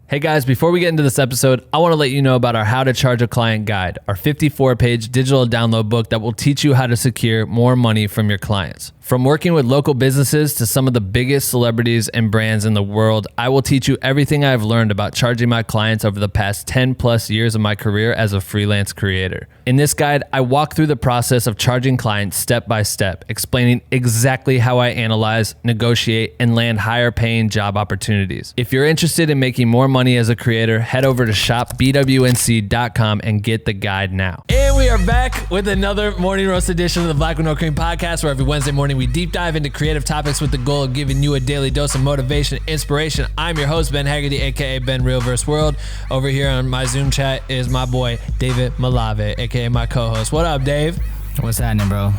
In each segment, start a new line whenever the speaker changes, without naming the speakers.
Hey guys, before we get into this episode, I want to let you know about our How to Charge a Client guide, our 54-page digital download book that will teach you how to secure more money from your clients. From working with local businesses to some of the biggest celebrities and brands in the world, I will teach you everything I've learned about charging my clients over the past 10 plus years of my career as a freelance creator. In this guide, I walk through the process of charging clients step by step, explaining exactly how I analyze, negotiate, and land higher paying job opportunities. If you're interested in making more money as a creator, head over to shopbwnc.com and get the guide now. And we are back with another Morning Roast edition of the Black with No Cream podcast, where every Wednesday morning we deep dive into creative topics with the goal of giving you a daily dose of motivation and inspiration. I'm your host, Ben Haggerty, aka Ben Realverse World. Over here on my Zoom chat is my boy, David Malave, aka my co-host. What up, Dave?
What's happening, bro?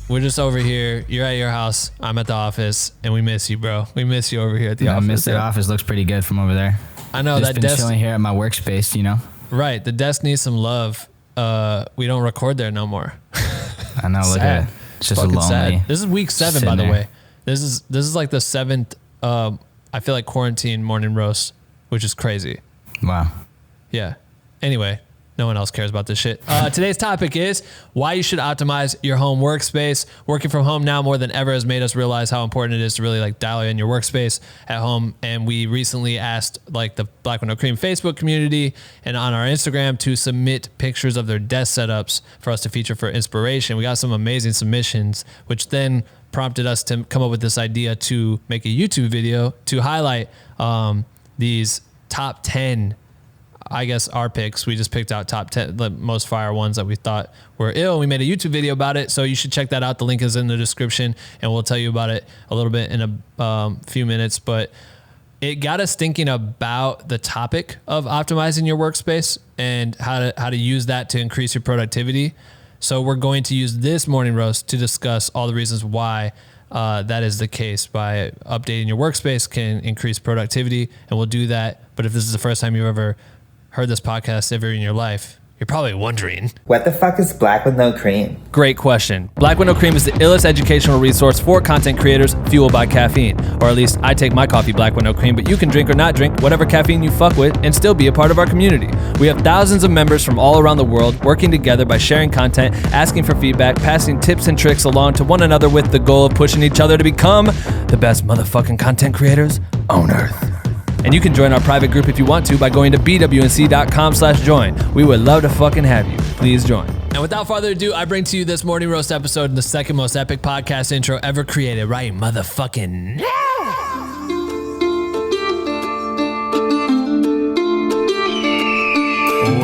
We're just over here. You're at your house. I'm at the office, and we miss you, bro. We miss you over here at the office.
I miss the office. Looks pretty good from over there.
I know
just
that
been chilling here at my workspace, you know.
Right, the desk needs some love. We don't record there no more.
I know. Look at it. It's just
fucking
lonely.
Sad. This is week 7, by the way. This is like the 7th. I feel like quarantine morning roast, which is crazy.
Wow.
Yeah. Anyway, no one else cares about this shit. Today's topic is why you should optimize your home workspace. Working from home now more than ever has made us realize how important it is to really like dial in your workspace at home. And we recently asked like the Black with No Cream Facebook community and on our Instagram to submit pictures of their desk setups for us to feature for inspiration. We got some amazing submissions, which then prompted us to come up with this idea to make a YouTube video to highlight these top 10, I guess, our picks. We just picked out top 10, the most fire ones that we thought were ill. We made a YouTube video about it, so you should check that out. The link is in the description, and we'll tell you about it a little bit in a few minutes. But it got us thinking about the topic of optimizing your workspace and how to use that to increase your productivity. So we're going to use this morning roast to discuss all the reasons why that is the case. By updating your workspace can increase productivity, and we'll do that. But if this is the first time you've ever heard this podcast ever in your life, you're probably wondering,
what the fuck is Black with No Cream?
Great question. Black with No Cream is the illest educational resource for content creators fueled by caffeine. Or at least I take my coffee black with no cream, but you can drink or not drink whatever caffeine you fuck with and still be a part of our community. We have thousands of members from all around the world working together by sharing content, asking for feedback, passing tips and tricks along to one another with the goal of pushing each other to become the best motherfucking content creators on earth. And you can join our private group if you want to by going to bwnc.com/join. We would love to fucking have you. Please join. And without further ado, I bring to you this morning roast episode in the second most epic podcast intro ever created right motherfucking now.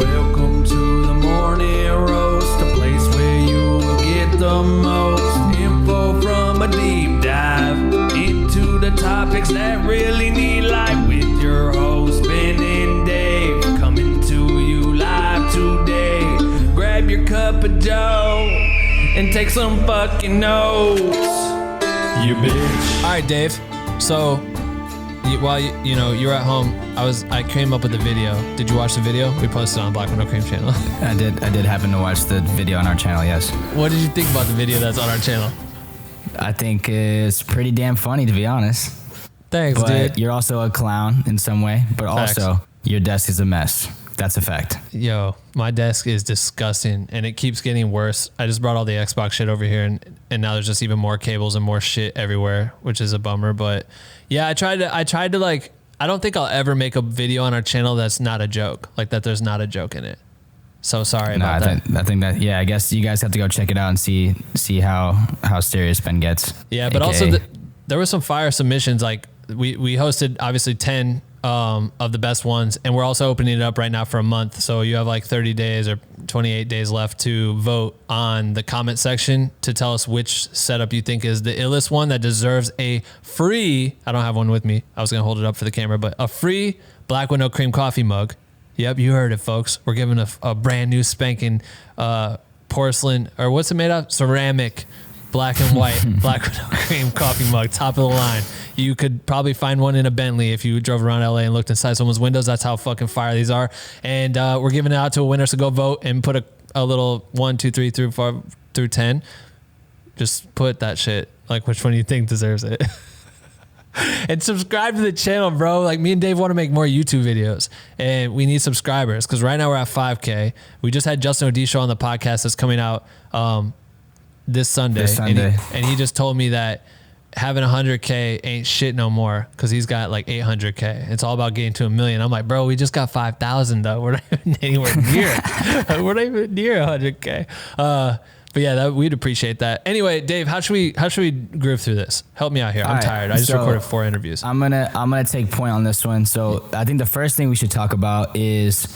Welcome to the morning roast, a place where you will get the most info from a deep dive into the topics that really need life. Your host, Ben and Dave, coming to you live today. Grab your cup of joe and take some fucking notes, you bitch.
All right, Dave. So, while you're at home, I came up with a video. Did you watch the video? We posted on Black with No Cream channel.
I did happen to watch the video on our channel, yes.
What did you think about the video that's on our channel?
I think it's pretty damn funny, to be honest.
Thanks,
but
dude.
You're also a clown in some way, but
Facts.
Also your desk is a mess. That's a fact.
Yo, my desk is disgusting, and it keeps getting worse. I just brought all the Xbox shit over here, and now there's just even more cables and more shit everywhere, which is a bummer. But yeah, I tried to like, I don't think I'll ever make a video on our channel that's not a joke, like that there's not a joke in it. So sorry about that.
I think that, yeah, I guess you guys have to go check it out and see how serious Ben gets.
Yeah, but also there were some fire submissions. Like we hosted obviously 10 of the best ones, and we're also opening it up right now for a month. So you have like 30 days or 28 days left to vote on the comment section to tell us which setup you think is the illest one that deserves a free, I don't have one with me, I was going to hold it up for the camera, but a free Black with No Cream coffee mug. Yep, you heard it, folks. We're giving a brand new spanking porcelain, or what's it made of? Ceramic, black and white, Black with No Cream coffee mug, top of the line. You could probably find one in a Bentley if you drove around LA and looked inside someone's windows. That's how fucking fire these are. And we're giving it out to a winner, so go vote and put a little 1, 2, 3 through 5 through 10. Just put that shit, like which one you think deserves it. And subscribe to the channel, bro. Like, me and Dave want to make more YouTube videos, and we need subscribers because right now we're at 5K. We just had Justin Odisho on the podcast that's coming out this Sunday. And he just told me that having 100K ain't shit no more because he's got like 800K. It's all about getting to 1 million. I'm like, bro, we just got 5,000 though. We're not even anywhere near. We're not even near 100K. But yeah, we'd appreciate that. Anyway, Dave, how should we groove through this? Help me out here. I'm tired. I just recorded 4 interviews.
I'm gonna take point on this one. So I think the first thing we should talk about is,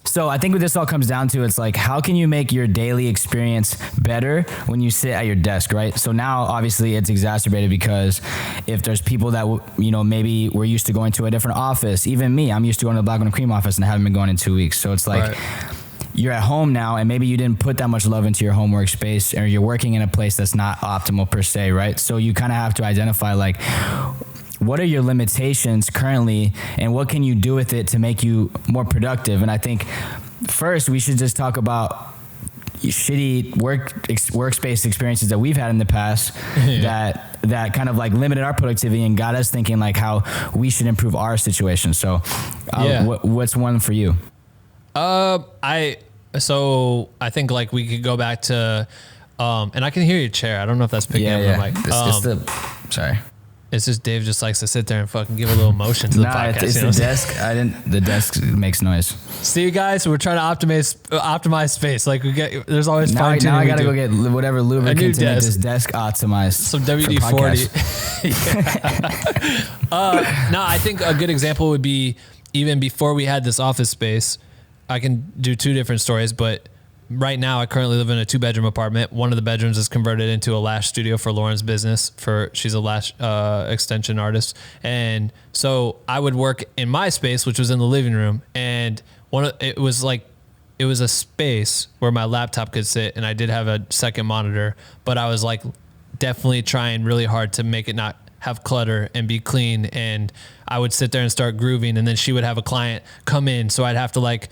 so I think what this all comes down to, it's like, how can you make your daily experience better when you sit at your desk, right? So now obviously it's exacerbated because if there's people that, maybe we're used to going to a different office, even me, I'm used to going to the Black and Cream office and I haven't been going in 2 weeks. So it's like, you're at home now and maybe you didn't put that much love into your home workspace, or you're working in a place that's not optimal per se, right? So you kind of have to identify like, what are your limitations currently and what can you do with it to make you more productive? And I think first we should just talk about shitty workspace experiences that we've had in the past that kind of like limited our productivity and got us thinking like how we should improve our situation. So what's one for you?
So I think like we could go back to, and I can hear your chair. I don't know if that's picking up the mic.
Sorry.
It's just Dave just likes to sit there and fucking give a little motion to the podcast.
It's the desk. The desk makes noise.
See, guys, we're trying to optimize space. Like there's always fine tuning.
Now I gotta go get whatever lubricant to make this desk optimized.
Some WD-40. No, I think a good example would be even before we had this office space. I can do 2 different stories, but right now I currently live in a 2-bedroom apartment. One of the bedrooms is converted into a lash studio for Lauren's business. She's a lash extension artist. And so I would work in my space, which was in the living room. And it was a space where my laptop could sit, and I did have a second monitor, but I was like definitely trying really hard to make it not have clutter and be clean. And I would sit there and start grooving, and then she would have a client come in. So I'd have to like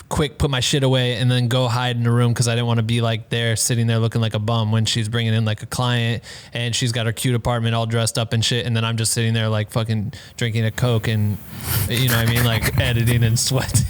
quick put my shit away and then go hide in a room because I didn't want to be like there sitting there looking like a bum when she's bringing in like a client and she's got her cute apartment all dressed up and shit, and then I'm just sitting there like fucking drinking a Coke and like editing and sweating.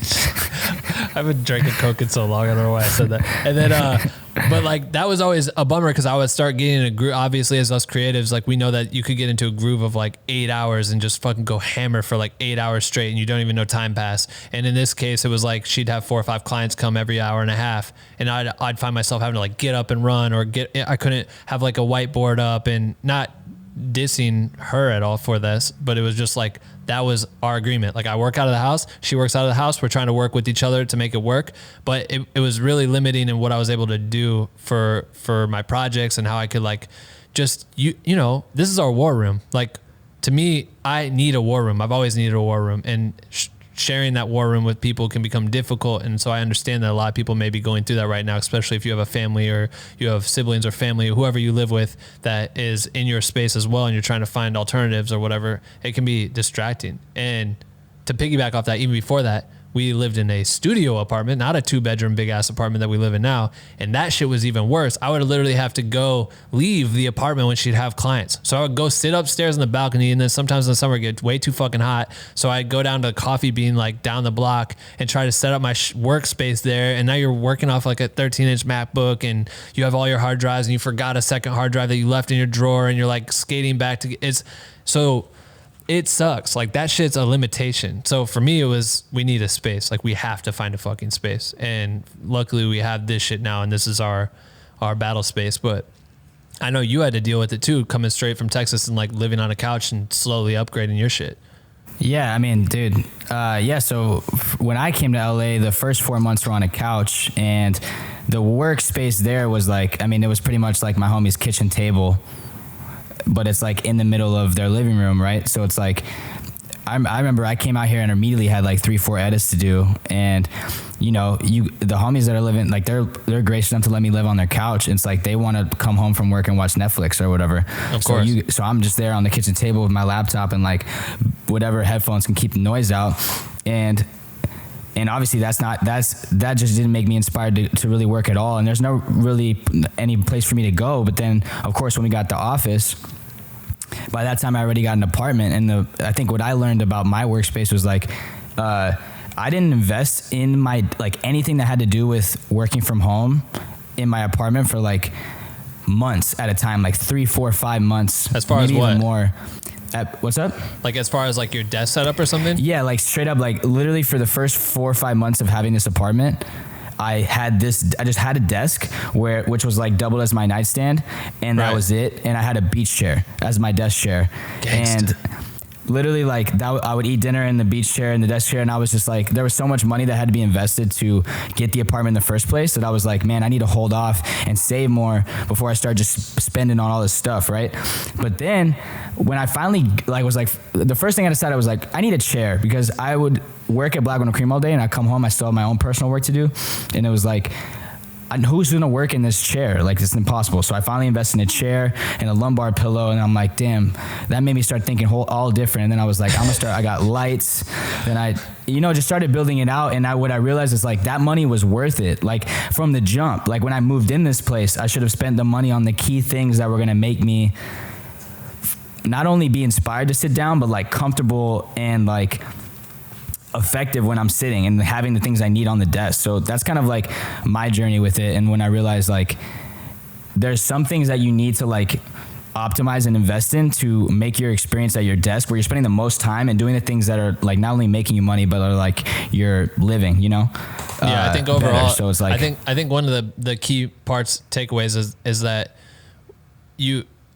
I've been drinking Coke in so long, I don't know why I said that. And then but like that was always a bummer because I would start getting in a groove. Obviously, as us creatives, like we know that you could get into a groove of like 8 hours and just fucking go hammer for like 8 hours straight, and you don't even know time pass. And in this case, it was like she'd have 4 or 5 clients come every hour and a half, and I'd find myself having to like get up and run, or I couldn't have like a whiteboard up, and not dissing her at all for this, but it was just like that was our agreement. Like I work out of the house, she works out of the house, we're trying to work with each other to make it work, but it was really limiting in what I was able to do for my projects and how I could like just this is our war room. Like to me, I need a war room. I've always needed a war room, and sharing that war room with people can become difficult. And so I understand that a lot of people may be going through that right now, especially if you have a family or you have siblings or family, or whoever you live with that is in your space as well, and you're trying to find alternatives or whatever. It can be distracting. And to piggyback off that, even before that, we lived in a studio apartment, not a 2-bedroom big ass apartment that we live in now. And that shit was even worse. I would literally have to leave the apartment when she'd have clients. So I would go sit upstairs on the balcony, and then sometimes in the summer it gets way too fucking hot. So I'd go down to Coffee Bean, like down the block, and try to set up my workspace there. And now you're working off like a 13-inch MacBook, and you have all your hard drives, and you forgot a second hard drive that you left in your drawer, and you're like skating back to it sucks. Like that shit's a limitation. So for me, it was, we need a space. Like we have to find a fucking space. And luckily we have this shit now, and this is our battle space. But I know you had to deal with it too, coming straight from Texas and like living on a couch and slowly upgrading your shit.
Yeah, I mean, dude, so when I came to LA, the first 4 months were on a couch, and the workspace there was like, I mean, it was pretty much like my homie's kitchen table, but it's like in the middle of their living room, right? So it's like, I remember I came out here and immediately had like 3-4 edits to do, and the homies that are living, like they're gracious enough to let me live on their couch. It's like they want to come home from work and watch Netflix or whatever. Of course. So I'm just there on the kitchen table with my laptop and like whatever headphones can keep the noise out, and obviously that just didn't make me inspired to really work at all. And there's no really any place for me to go. But then of course when we got the office, by that time I already got an apartment. And I think what I learned about my workspace was like, I didn't invest in my, like anything that had to do with working from home in my apartment for like months at a time, like 3, 4, 5 months.
As far as what?
Even more. What's up?
Like as far as like your desk setup or something?
Yeah, like straight up, like literally for the first 4 or 5 months of having this apartment, I just had a desk which was like doubled as my nightstand, and that was it. And I had a beach chair as my desk chair. Gangsta. And literally like that, I would eat dinner in the beach chair and the desk chair, and I was just like, there was so much money that had to be invested to get the apartment in the first place that I was like, man, I need to hold off and save more before I start just spending on all this stuff, right? But then when I finally like was like, the first thing I decided was like, I need a chair, because I would work at Black with No Cream all day, and I come home, I still have my own personal work to do, and it was like, who's gonna work in this chair? Like, it's impossible. So I finally invested in a chair and a lumbar pillow, and I'm like, damn, that made me start thinking all different. And then I was like, I got lights. Then I just started building it out. And what I realized is like, that money was worth it. Like from the jump, like when I moved in this place, I should have spent the money on the key things that were gonna make me not only be inspired to sit down, but like comfortable and like effective when I'm sitting and having the things I need on the desk. So that's kind of like my journey with it. And when I realized like there's some things that you need to like optimize and invest in to make your experience at your desk, where you're spending the most time and doing the things that are like not only making you money, but are like you're living,
Yeah, I think overall,
better. So it's like,
I think one of the key takeaways is that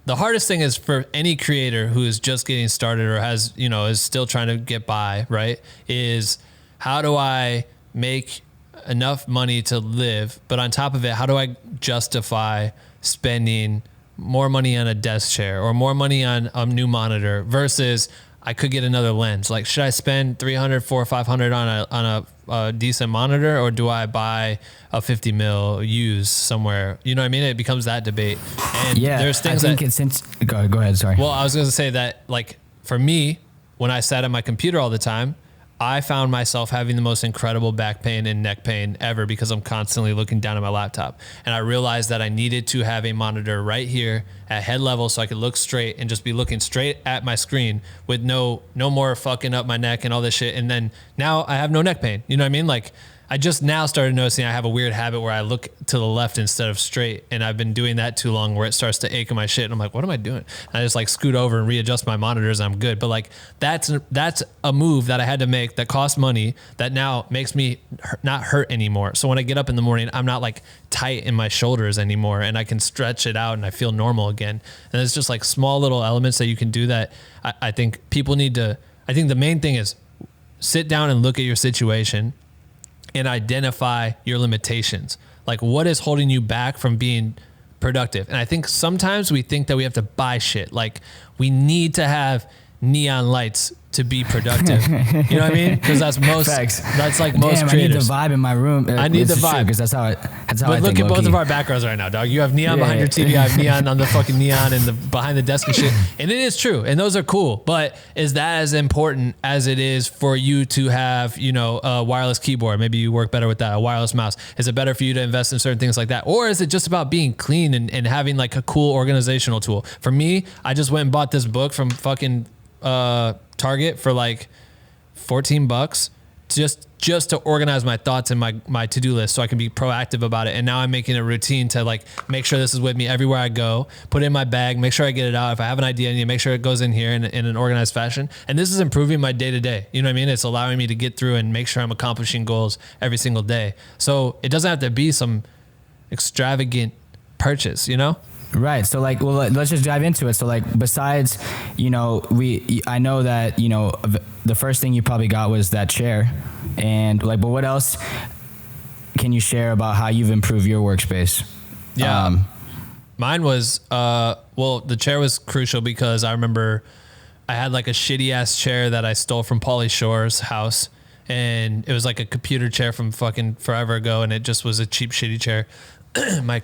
the hardest thing is for any creator who is just getting started or has, is still trying to get by, right? Is how do I make enough money to live? But on top of it, how do I justify spending more money on a desk chair or more money on a new monitor versus I could get another lens? Like, should I spend $300, $400, $500 on a decent monitor, or do I buy a 50 mil used somewhere? You know what I mean? It becomes that debate. And there's things
go ahead. Sorry.
Well, I was going to say that, like, for me, when I sat at my computer all the time, I found myself having the most incredible back pain and neck pain ever because I'm constantly looking down at my laptop. And I realized that I needed to have a monitor right here at head level so I could look straight and just be looking straight at my screen with no more fucking up my neck and all this shit. And then now I have no neck pain. You know what I mean? Like, I just now started noticing I have a weird habit where I look to the left instead of straight. And I've been doing that too long where it starts to ache in my shit. And I'm like, what am I doing? And I just like scoot over and readjust my monitors and I'm good. But like, that's a move that I had to make that cost money that now makes me not hurt anymore. So when I get up in the morning, I'm not like tight in my shoulders anymore and I can stretch it out and I feel normal again. And it's just like small little elements that you can do that I think people need to, I think the main thing is sit down and look at your situation and identify your limitations. Like, what is holding you back from being productive? And I think sometimes we think that we have to buy shit. Like, we need to have neon lights to be productive. You know what I mean? Because that's most. Facts. That's like most creators.
I need the vibe in my room.
I need the vibe
because that's how I
But look at both of our backgrounds right now, dog. You have neon behind your TV. I have neon on the fucking neon and behind the desk and shit. And it is true, and those are cool. But is that as important as it is for you to have, a wireless keyboard? Maybe you work better with that. A wireless mouse. Is it better for you to invest in certain things like that, or is it just about being clean and having like a cool organizational tool? For me, I just went and bought this book from fucking Target for like $14 just to organize my thoughts and my to-do list so I can be proactive about it. And now I'm making a routine to like make sure this is with me everywhere I go, put it in my bag, make sure I get it out. If I have an idea, I need to make sure it goes in here in an organized fashion. And this is improving my day to day. You know what I mean? It's allowing me to get through and make sure I'm accomplishing goals every single day. So it doesn't have to be some extravagant purchase,
Right. So like, well, let's just dive into it. So like, besides, I know that, the first thing you probably got was that chair, and like, but what else can you share about how you've improved your workspace?
Yeah. Mine was, the chair was crucial because I remember I had like a shitty ass chair that I stole from Pauly Shore's house, and it was like a computer chair from fucking forever ago. And it just was a cheap, shitty chair. my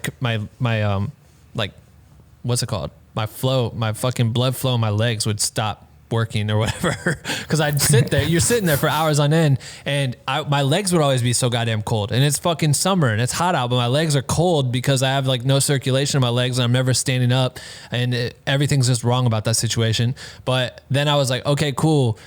what's it called? My fucking blood flow in my legs would stop working or whatever. Cause I'd sit there, you're sitting there for hours on end, and my legs would always be so goddamn cold, and it's fucking summer and it's hot out, but my legs are cold because I have like no circulation in my legs and I'm never standing up, and everything's just wrong about that situation. But then I was like, okay, cool.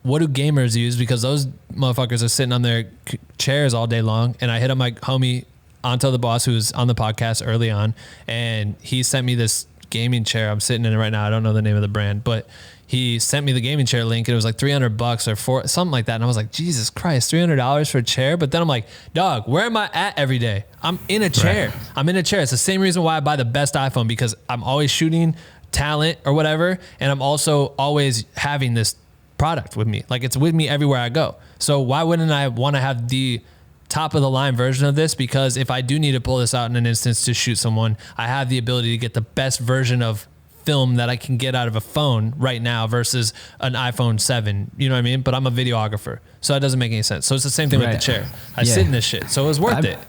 What do gamers use? Because those motherfuckers are sitting on their chairs all day long. And I hit up my homie, Anto the boss, who's on the podcast early on, and he sent me this gaming chair. I'm sitting in it right now. I don't know the name of the brand, but he sent me the gaming chair link, and it was like $300 or something like that. And I was like, Jesus Christ, $300 for a chair. But then I'm like, dog, where am I at every day? I'm in a chair. Right. I'm in a chair. It's the same reason why I buy the best iPhone, because I'm always shooting talent or whatever. And I'm also always having this product with me. Like, it's with me everywhere I go. So why wouldn't I want to have the top of the line version of this? Because if I do need to pull this out in an instance to shoot someone, I have the ability to get the best version of film that I can get out of a phone right now versus an iPhone 7. You know what I mean? But I'm a videographer, so that doesn't make any sense. So it's the same thing with the chair. I sit in this shit, so it was worth it.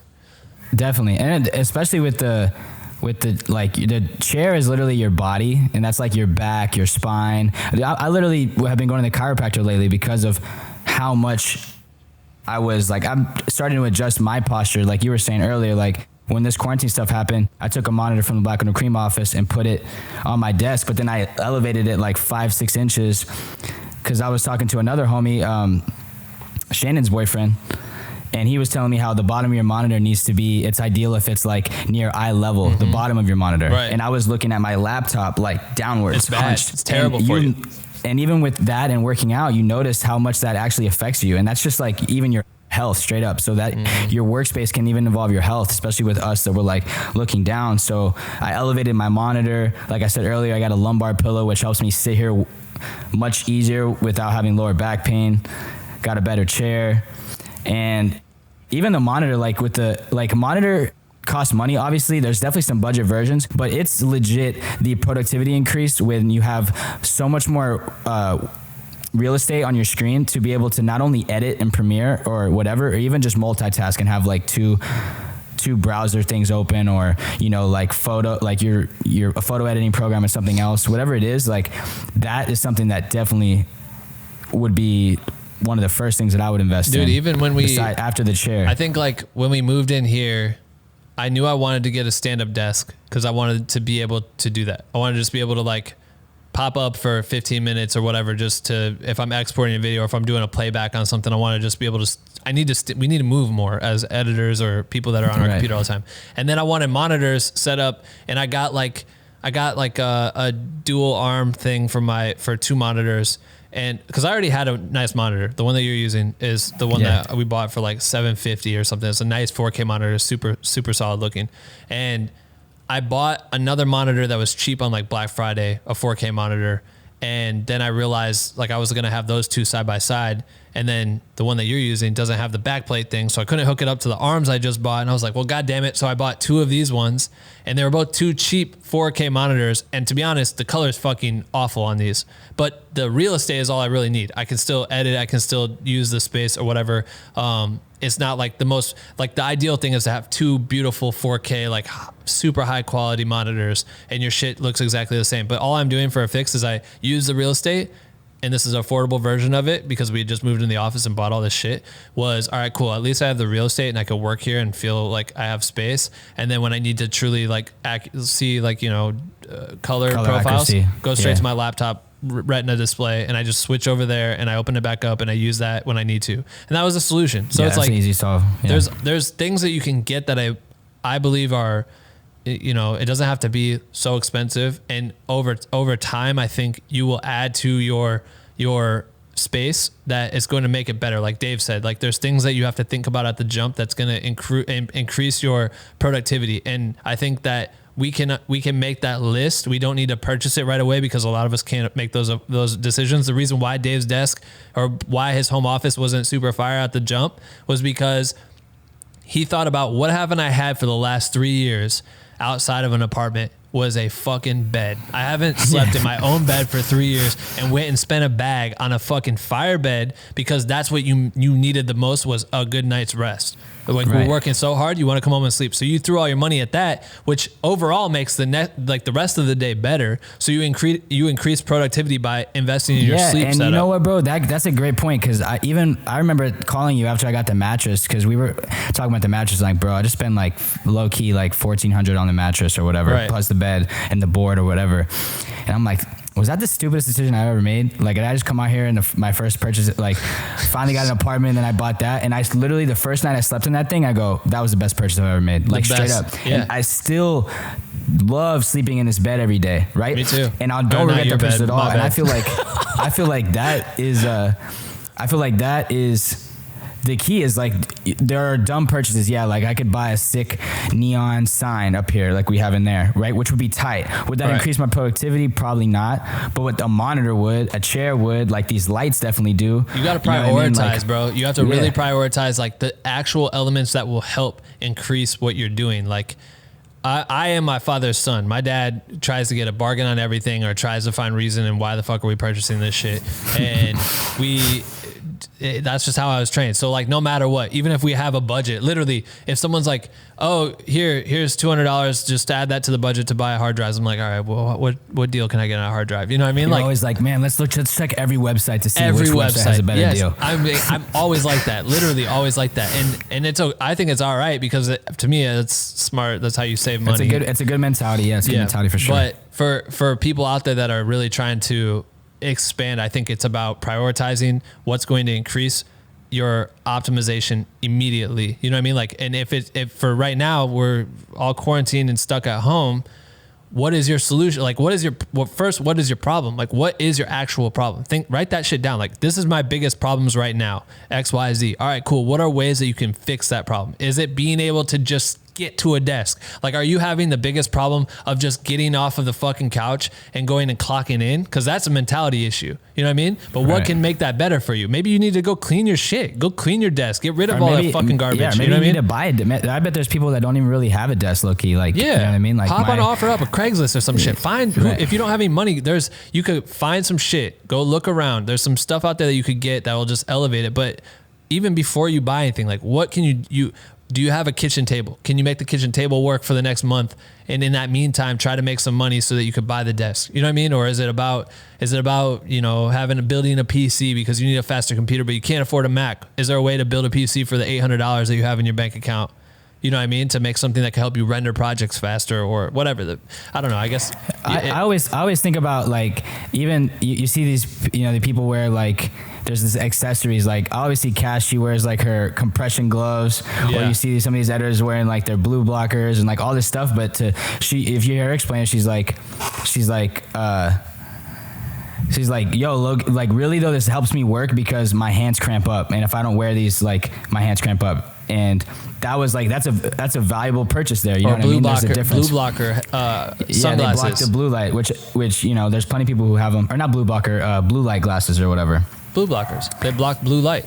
Definitely. And especially with the like, the chair is literally your body, and that's like your back, your spine. I literally have been going to the chiropractor lately because of how much I was like, I'm starting to adjust my posture. Like you were saying earlier, like when this quarantine stuff happened, I took a monitor from the Black and Cream office and put it on my desk, but then I elevated it like 5-6 inches because I was talking to another homie, Shannon's boyfriend, and he was telling me how the bottom of your monitor needs to be, it's ideal if it's like near eye level, the bottom of your monitor.
Right.
And I was looking at my laptop like downwards.
It's bad. It's terrible for you.
And even with that and working out, you notice how much that actually affects you. And that's just like even your health straight up. So that your workspace can even involve your health, especially with us that we're like looking down. So I elevated my monitor. Like I said earlier, I got a lumbar pillow, which helps me sit here much easier without having lower back pain. Got a better chair. And even the monitor, like with the, like monitor costs money. Obviously there's definitely some budget versions, but it's legit the productivity increase when you have so much more, real estate on your screen to be able to not only edit in Premiere or whatever, or even just multitask and have like two browser things open, or, you know, like photo, like your a photo editing program or something else, whatever it is. Like that is something that definitely would be one of the first things that I would invest in.
Dude, even when
after the chair,
I think like when we moved in here, I knew I wanted to get a stand-up desk because I wanted to be able to do that. I wanted to just be able to like pop up for 15 minutes or whatever, just to, if I'm exporting a video or if I'm doing a playback on something, I want to just be able to, we need to move more as editors or people that are on our computer all the time. And then I wanted monitors set up, and I got like a dual arm thing for 2 monitors. And because I already had a nice monitor, the one that you're using is the one that we bought for like $750 or something. It's a nice 4K monitor, super solid looking. And I bought another monitor that was cheap on like Black Friday, a 4K monitor. And then I realized like I was going to have those two side by side. And then the one that you're using doesn't have the backplate thing. So I couldn't hook it up to the arms I just bought. And I was like, well, God damn it. So I bought 2 of these ones, and they were both 2 cheap 4K monitors. And to be honest, the color is fucking awful on these, but the real estate is all I really need. I can still edit. I can still use the space or whatever. It's not like the most, like the ideal thing is to have 2 beautiful 4K, like super high quality monitors, and your shit looks exactly the same. But all I'm doing for a fix is I use the real estate, and this is an affordable version of it because we just moved in the office and bought all this shit, was all right, cool. At least I have the real estate and I could work here and feel like I have space. And then when I need to truly like see like, you know, color profiles, accuracy, go straight to my laptop retina display, and I just switch over there and I open it back up and I use that when I need to. And that was a solution. So it's like,
easy solve. Yeah.
There's things that you can get that I believe are, you know, it doesn't have to be so expensive, and over time, I think you will add to your space that is going to make it better. Like Dave said, like there's things that you have to think about at the jump that's going to increase your productivity. And I think that we can make that list. We don't need to purchase it right away because a lot of us can't make those decisions. The reason why Dave's desk or why his home office wasn't super fire at the jump was because he thought about what haven't I had for the last 3 years outside of an apartment. was a fucking bed. I haven't slept in my own bed for 3 years and went and spent a bag on a fucking fire bed because that's what you needed the most, was a good night's rest. Like, we're working so hard, you want to come home and sleep. So you threw all your money at that, which overall makes the rest of the day better. So you increase productivity by investing in your sleep setup.
You know what, bro? That's a great point, because I remember calling you after I got the mattress, because we were talking about the mattress. Like, bro, I just spent like low key like $1,400 on the mattress or whatever, plus the bed and the board or whatever. And I'm like, was that the stupidest decision I ever made? Like, did I just come out here and my first purchase, like, finally got an apartment and then I bought that, and I literally, the first night I slept in that thing, I go, that was the best purchase I've ever made. Like, straight up. Yeah. And I still love sleeping in this bed every day, right?
Me too.
And I don't regret the purchase at all. And I feel like that is the key. Is like, there are dumb purchases. Yeah, like I could buy a sick neon sign up here like we have in there, right? Which would be tight. Would that increase my productivity? Probably not. But what a monitor would, a chair would, like these lights definitely do.
You got to prioritize, bro. You have to really prioritize like the actual elements that will help increase what you're doing. Like, I am my father's son. My dad tries to get a bargain on everything, or tries to find reason and why the fuck are we purchasing this shit. And that's just how I was trained. So like, no matter what, even if we have a budget, literally, if someone's like, oh, here's $200, just add that to the budget to buy a hard drive. I'm like, all right, well, what deal can I get on a hard drive? You know what I mean?
You're
like,
always like, man, let's check every website to see which website has a better deal.
I'm always like that. Literally always like that. And I think it's all right, because to me, it's smart. That's how you save money.
It's a good mentality. Yeah, it's a good mentality for sure.
But for people out there that are really trying to expand, I think it's about prioritizing what's going to increase your optimization immediately. You know what I mean? Like, and if for right now we're all quarantined and stuck at home, what is your solution? Like, what is your problem? Like, what is your actual problem? Write that shit down. Like, this is my biggest problems right now, X, Y, Z. All right, cool. What are ways that you can fix that problem? Is it being able to just get to a desk? Like, are you having the biggest problem of just getting off of the fucking couch and going and clocking in? Because that's a mentality issue. You know what I mean? But what can make that better for you? Maybe you need to go clean your shit. Go clean your desk. Get rid of all that fucking garbage.
Yeah, maybe
you know what I mean?
Need to buy it. I bet there's people that don't even really have a desk, low-key. Like, you know what I mean? Like,
hop on OfferUp or Craigslist or some shit. If you don't have any money, you could find some shit. Go look around. There's some stuff out there that you could get that will just elevate it. But even before you buy anything, like, what can you do? You have a kitchen table? Can you make the kitchen table work for the next month? And in that meantime, try to make some money so that you could buy the desk. You know what I mean? Or is it about, you know, building a PC because you need a faster computer, but you can't afford a Mac? Is there a way to build a PC for the $800 that you have in your bank account? You know what I mean? To make something that can help you render projects faster or whatever. I don't know. I guess
I always think about, like, even you see these, you know, the people wear, like, there's this accessories. Like, I always see Cash, she wears like her compression gloves, or you see some of these editors wearing like their blue blockers and like all this stuff. But if you hear her explain it, she's like, yo, look, like, really though, this helps me work because my hands cramp up, and if I don't wear these, like, my hands cramp up. And that was like, that's a valuable purchase there. You know what I mean? There's a difference.
Blue blocker sunglasses.
Yeah, they block the blue light, which you know, there's plenty of people who have them, or not blue blocker, blue light glasses or whatever.
Blue blockers. They block blue light.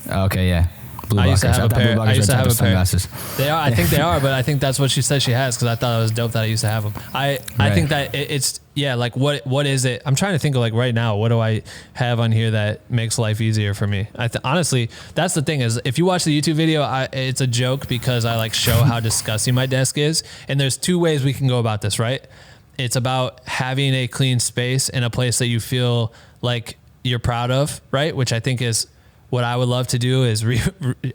Okay, yeah. Blue
I used to
blockers.
have a pair. I used to have a pair.
Sunglasses.
They are. I think they are, but I think that's what she said she has, because I thought it was dope that I used to have them. I think that it's like, what is it? I'm trying to think of, like, right now, what do I have on here that makes life easier for me? Honestly, that's the thing, is if you watch the YouTube video, it's a joke because I like show how disgusting my desk is. And there's two ways we can go about this, right? It's about having a clean space in a place that you feel like you're proud of, right? Which I think is what I would love to do. Is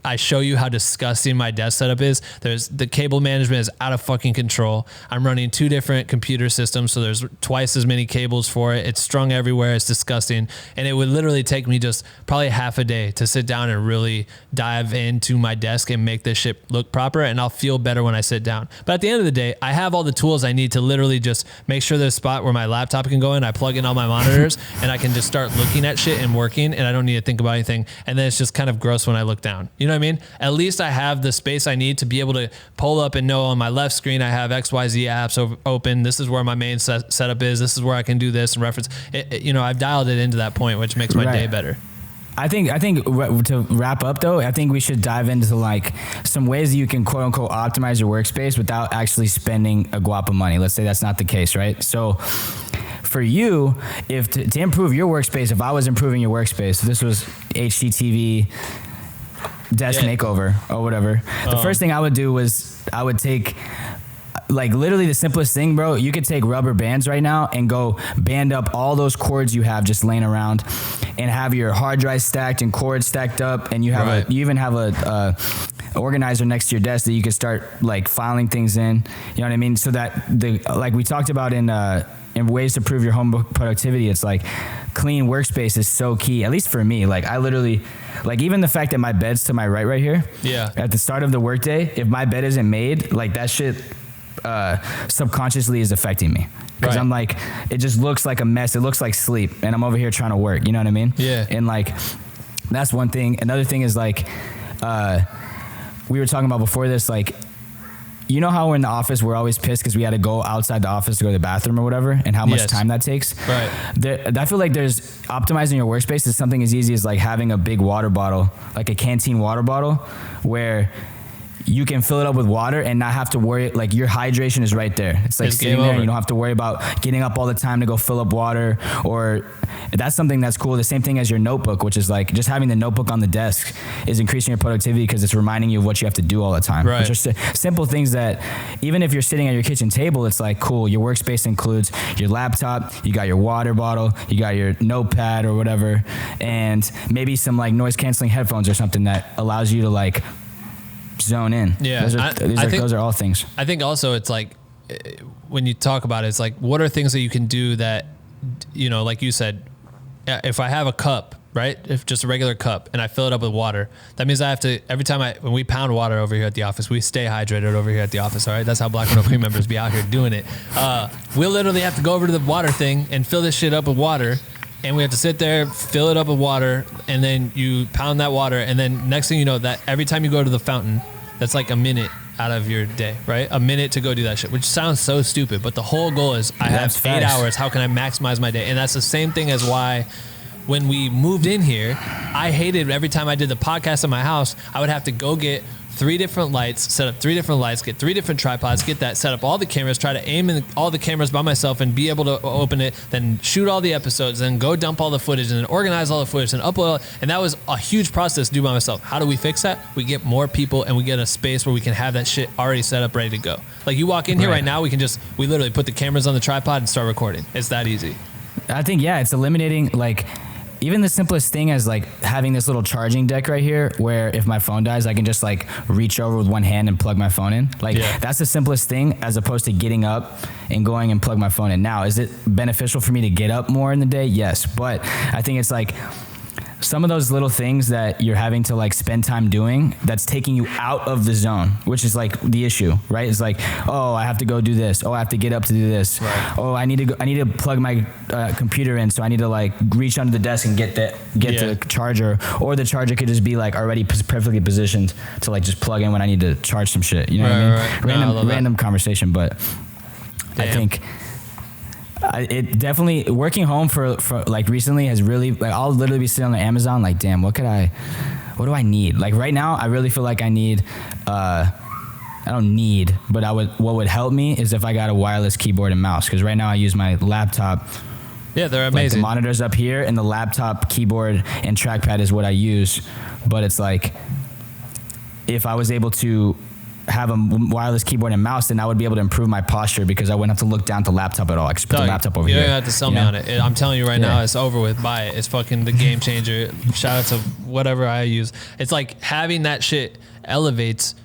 I show you how disgusting my desk setup is. The cable management is out of fucking control. I'm running 2 different computer systems, so there's twice as many cables for it. It's strung everywhere. It's disgusting. And it would literally take me just probably half a day to sit down and really dive into my desk and make this shit look proper, and I'll feel better when I sit down. But at the end of the day, I have all the tools I need to literally just make sure there's a spot where my laptop can go in. I plug in all my monitors and I can just start looking at shit and working, and I don't need to think about anything. And then it's just kind of gross when I look down. You know what I mean? At least I have the space I need to be able to pull up and know on my left screen I have XYZ apps open. This is where my main setup is. This is where I can do this and reference. You know, I've dialed it into that point, which makes my day better.
I think to wrap up though, I think we should dive into like some ways that you can quote unquote optimize your workspace without actually spending a guap of money. Let's say that's not the case, right? So for you, if to improve your workspace, if I was improving your workspace, if this was HGTV desk makeover or whatever, the first thing I would do was I would take like literally the simplest thing, bro. You could take rubber bands right now and go band up all those cords you have just laying around and have your hard drive stacked and cords stacked up, and you have you even have a organizer next to your desk that you can start like filing things in, you know what I mean? So that like we talked about in ways to improve your home productivity, it's like clean workspace is so key, at least for me. Like I literally, like even the fact that my bed's to my right here, at the start of the workday, if my bed isn't made, like that shit subconsciously is affecting me, because I'm like, it just looks like a mess. It looks like sleep, and I'm over here trying to work, you know what I mean? And like that's one thing. Another thing is like we were talking about before this, like, you know how we're in the office, we're always pissed because we had to go outside the office to go to the bathroom or whatever, and how much time that takes. I feel like there's optimizing your workspace is something as easy as like having a big water bottle, like a canteen water bottle, where you can fill it up with water and not have to worry, like your hydration is right there. It's like sitting there and you don't have to worry about getting up all the time to go fill up water, or that's something that's cool. The same thing as your notebook, which is like just having the notebook on the desk is increasing your productivity because it's reminding you of what you have to do all the time. Which are simple things that even if you're sitting at your kitchen table, it's like cool. Your workspace includes your laptop, you got your water bottle, you got your notepad or whatever, and maybe some like noise canceling headphones or something that allows you to like zone in. Those are all things.
I think also it's like when you talk about it, it's like what are things that you can do that, you know, like you said, if I have a cup, right, if just a regular cup and I fill it up with water, that means I have to, every time when we pound water over here at the office, we stay hydrated over here at the office. All right, that's how Black Widow Cream members be out here doing it. We'll literally have to go over to the water thing and fill this shit up with water. And we have to sit there, fill it up with water, and then you pound that water, and then next thing you know, that every time you go to the fountain, that's like a minute out of your day, right? A minute to go do that shit, which sounds so stupid, but the whole goal is I have 8 hours. How can I maximize my day? And that's the same thing as why when we moved in here, I hated every time I did the podcast in my house, I would have to go get 3 different lights, set up 3 different lights, get 3 different tripods, get that, set up all the cameras, try to aim in all the cameras by myself and be able to open it, then shoot all the episodes, then go dump all the footage and then organize all the footage and upload. And that was a huge process to do by myself. How do we fix that? We get more people and we get a space where we can have that shit already set up, ready to go. Like you walk in here right now, we literally put the cameras on the tripod and start recording. It's that easy. I think,
it's eliminating like, even the simplest thing as like having this little charging deck right here where if my phone dies, I can just like reach over with one hand and plug my phone in. Like that's the simplest thing as opposed to getting up and going and plug my phone in. Now, is it beneficial for me to get up more in the day? Yes. But I think it's like some of those little things that you're having to like spend time doing that's taking you out of the zone, which is like the issue, right? It's like, oh, I have to go do this. Oh, I have to get up to do this. Right. Oh, I need to plug my computer in. So I need to like reach under the desk and get the charger, or the charger could just be like already perfectly positioned to like just plug in when I need to charge some shit. You know what I mean? Random conversation, but I think it definitely, working home for like recently has really, like I'll literally be sitting on Amazon like, damn, what do I need? Like right now, I really feel like I need, I don't need, but what would help me is if I got a wireless keyboard and mouse. Cause right now I use my laptop.
Yeah, they're amazing.
Like the monitor's up here and the laptop keyboard and trackpad is what I use. But it's like, if I was able to have a wireless keyboard and mouse, then I would be able to improve my posture because I wouldn't have to look down at the laptop at all. I just put the laptop over here.
You don't have to sell me on it. I'm telling you right now, it's over with. Buy it. It's fucking the game changer. Shout out to whatever I use. It's like having that shit elevates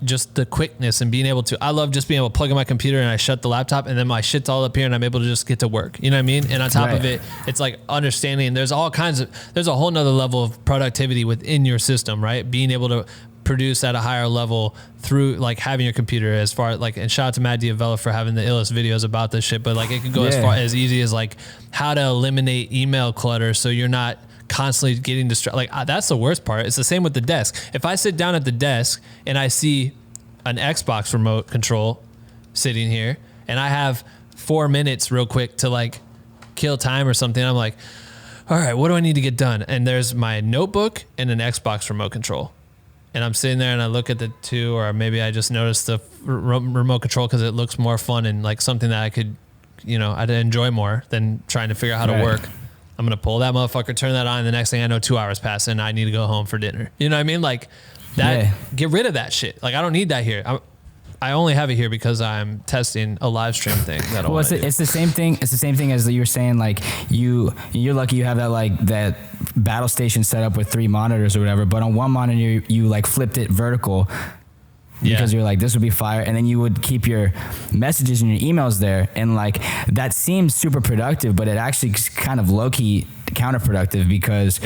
just the quickness and being able to, I love just being able to plug in my computer and I shut the laptop and then my shit's all up here and I'm able to just get to work. You know what I mean? And on top of it, it's like understanding there's a whole nother level of productivity within your system, right? Being able to produce at a higher level through like having your computer, as far like, and shout out to Matt Diavella for having the illest videos about this shit, but like it could go as far as easy as like how to eliminate email clutter so you're not constantly getting distracted. Like that's the worst part. It's the same with the desk. If I sit down at the desk and I see an Xbox remote control sitting here and I have 4 minutes real quick to like kill time or something, I'm like, all right, what do I need to get done? And there's my notebook and an Xbox remote control. And I'm sitting there and I look at the two, or maybe I just noticed the remote control because it looks more fun and like something that I could, I'd enjoy more than trying to figure out how to work. I'm going to pull that motherfucker, turn that on, and the next thing I know, 2 hours pass and I need to go home for dinner. You know what I mean? Like that, get rid of that shit. Like I don't need that here. I only have it here because I'm testing a live stream thing. Well,
it's the same thing. It's the same thing as you were saying. Like you're lucky you have that battle station set up with 3 monitors or whatever. But on one monitor, you like flipped it vertical because you're like, this would be fire. And then you would keep your messages and your emails there. And like that seems super productive, but it actually kind of low key counterproductive because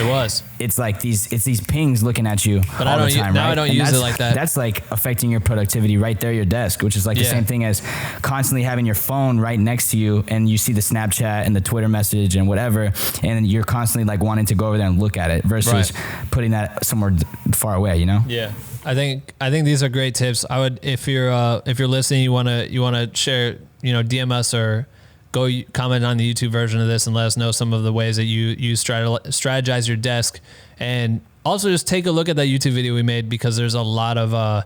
it's like these pings looking at you
but
all the time.
Now I don't use it like that.
That's like affecting your productivity right there, your desk, which is like the same thing as constantly having your phone right next to you and you see the Snapchat and the Twitter message and whatever, and you're constantly like wanting to go over there and look at it versus putting that somewhere far away,
Yeah. I think these are great tips. I would, if you're listening, you want to share, DM us or go comment on the YouTube version of this and let us know some of the ways that you strategize your desk. And also just take a look at that YouTube video we made because there's a lot of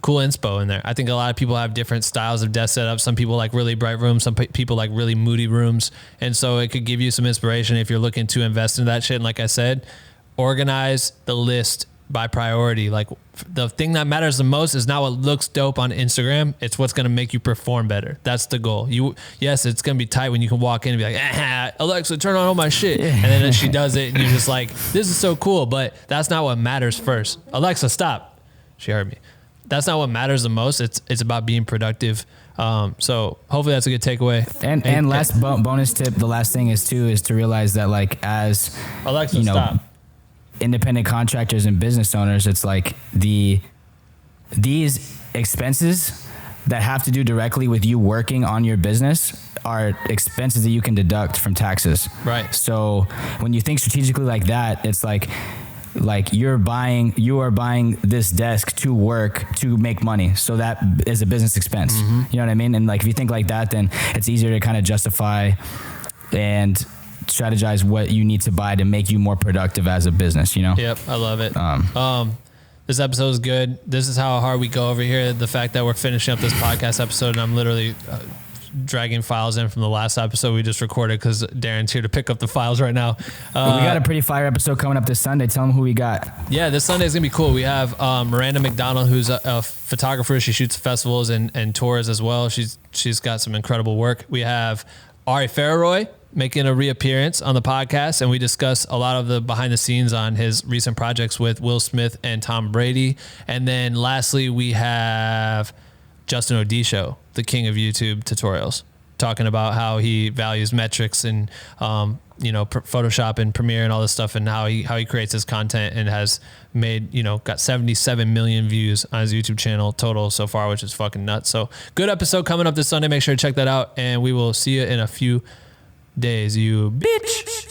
cool inspo in there. I think a lot of people have different styles of desk setup. Some people like really bright rooms. Some people like really moody rooms. And so it could give you some inspiration if you're looking to invest in that shit. And like I said, organize the list by priority. Like the thing that matters the most is not what looks dope on Instagram. It's what's going to make you perform better. That's the goal. Yes, it's going to be tight when you can walk in and be like, Alexa, turn on all my shit. And then she does it and you're just like, this is so cool. But that's not what matters first. Alexa, stop. She heard me. That's not what matters the most. It's about being productive. So hopefully that's a good takeaway.
And last bonus tip, the last thing is to realize that like as
Alexa, stop.
Independent contractors and business owners, it's like these expenses that have to do directly with you working on your business are expenses that you can deduct from taxes.
Right.
So when you think strategically like that, it's like you are buying this desk to work to make money. So that is a business expense. Mm-hmm. You know what I mean? And like if you think like that, then it's easier to kind of justify and strategize what you need to buy to make you more productive as a business, Yep,
I love it. This episode is good. This is how hard we go over here. The fact that we're finishing up this podcast episode and I'm literally dragging files in from the last episode we just recorded because Darren's here to pick up the files right now.
We got a pretty fire episode coming up this Sunday. Tell them who we got.
Yeah, this Sunday is going to be cool. We have Miranda McDonald, who's a photographer. She shoots festivals and tours as well. She's got some incredible work. We have 𝐅𝐻𝐋𝐋𝐖 making a reappearance on the podcast, and we discuss a lot of the behind the scenes on his recent projects with Will Smith and Tom Brady. And then lastly, we have Justin Odisho, the king of YouTube tutorials, talking about how he values metrics and Photoshop and Premiere and all this stuff, and how he creates his content, and has made got 77 million views on his YouTube channel total so far, which is fucking nuts. So good episode coming up this Sunday. Make sure to check that out, and we will see you in a few days, you bitch.